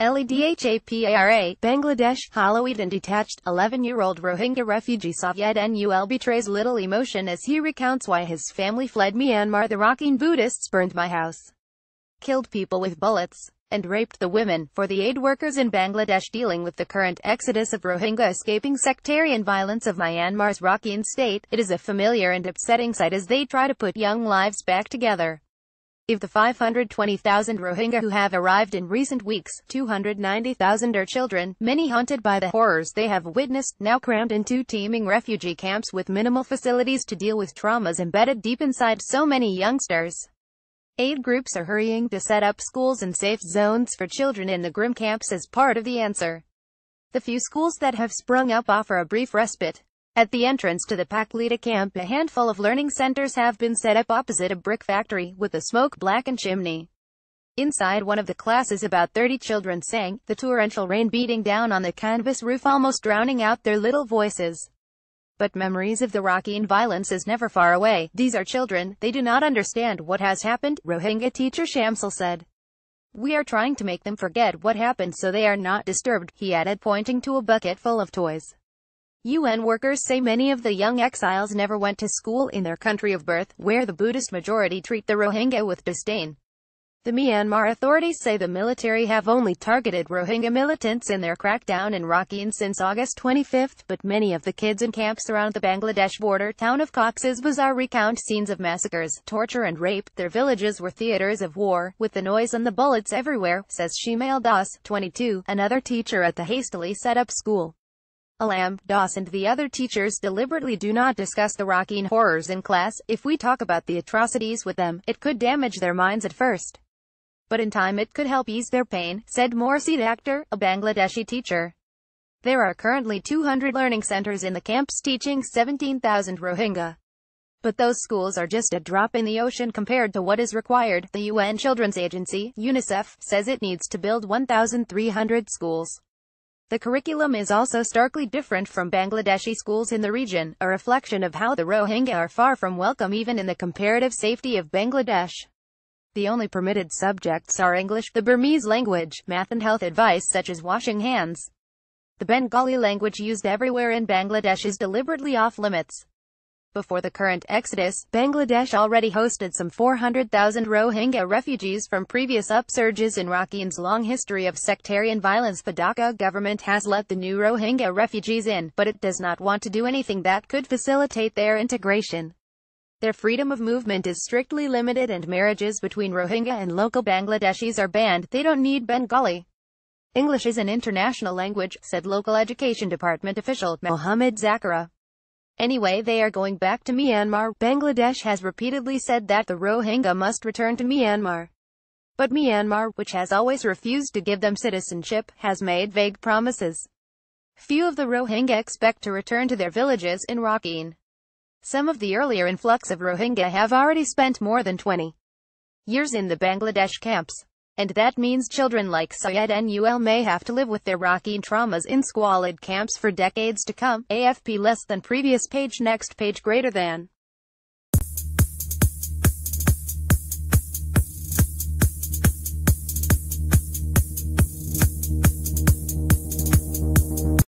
LEDHAPARA, Bangladesh, Hallowed and detached, 11-year-old Rohingya refugee Syed Nul betrays little emotion as he recounts why his family fled Myanmar. The Rakhine Buddhists burned my house, killed people with bullets, and raped the women. For the aid workers in Bangladesh dealing with the current exodus of Rohingya escaping sectarian violence of Myanmar's Rakhine state, it is a familiar and upsetting sight as they try to put young lives back together. Of the 520,000 Rohingya who have arrived in recent weeks, 290,000 are children, many haunted by the horrors they have witnessed, now crammed into teeming refugee camps with minimal facilities to deal with traumas embedded deep inside so many youngsters. Aid groups are hurrying to set up schools and safe zones for children in the grim camps as part of the answer. The few schools that have sprung up offer a brief respite. At the entrance to the Paklita camp, a handful of learning centers have been set up opposite a brick factory, with a smoke-blackened chimney. Inside one of the classes about 30 children sang, the torrential rain beating down on the canvas roof almost drowning out their little voices. But memories of the Rakhine violence is never far away. These are children, they do not understand what has happened, Rohingya teacher Shamsul said. We are trying to make them forget what happened so they are not disturbed, he added, pointing to a bucket full of toys. UN workers say many of the young exiles never went to school in their country of birth, where the Buddhist majority treat the Rohingya with disdain. The Myanmar authorities say the military have only targeted Rohingya militants in their crackdown in Rakhine since August 25, but many of the kids in camps around the Bangladesh border town of Cox's Bazar recount scenes of massacres, torture and rape. Their villages were theaters of war, with the noise and the bullets everywhere, says Shimail Das, 22, another teacher at the hastily set up school. Alam, Das and the other teachers deliberately do not discuss the Rakhine horrors in class. If we talk about the atrocities with them, it could damage their minds at first. But in time it could help ease their pain, said Morsid Akhtar, a Bangladeshi teacher. There are currently 200 learning centers in the camps teaching 17,000 Rohingya. But those schools are just a drop in the ocean compared to what is required. The UN Children's Agency, UNICEF, says it needs to build 1,300 schools. The curriculum is also starkly different from Bangladeshi schools in the region, a reflection of how the Rohingya are far from welcome even in the comparative safety of Bangladesh. The only permitted subjects are English, the Burmese language, math and health advice such as washing hands. The Bengali language used everywhere in Bangladesh is deliberately off-limits. Before the current exodus, Bangladesh already hosted some 400,000 Rohingya refugees from previous upsurges in Rakhine's long history of sectarian violence. The Dhaka government has let the new Rohingya refugees in, but it does not want to do anything that could facilitate their integration. Their freedom of movement is strictly limited and marriages between Rohingya and local Bangladeshis are banned. They don't need Bengali. English is an international language, said local education department official Mohammed Zakara. Anyway, they are going back to Myanmar. Bangladesh has repeatedly said that the Rohingya must return to Myanmar. But Myanmar, which has always refused to give them citizenship, has made vague promises. Few of the Rohingya expect to return to their villages in Rakhine. Some of the earlier influx of Rohingya have already spent more than 20 years in the Bangladesh camps. And that means children like Syed Nul may have to live with their Rakhine traumas in squalid camps for decades to come. AFP less than previous page next page greater than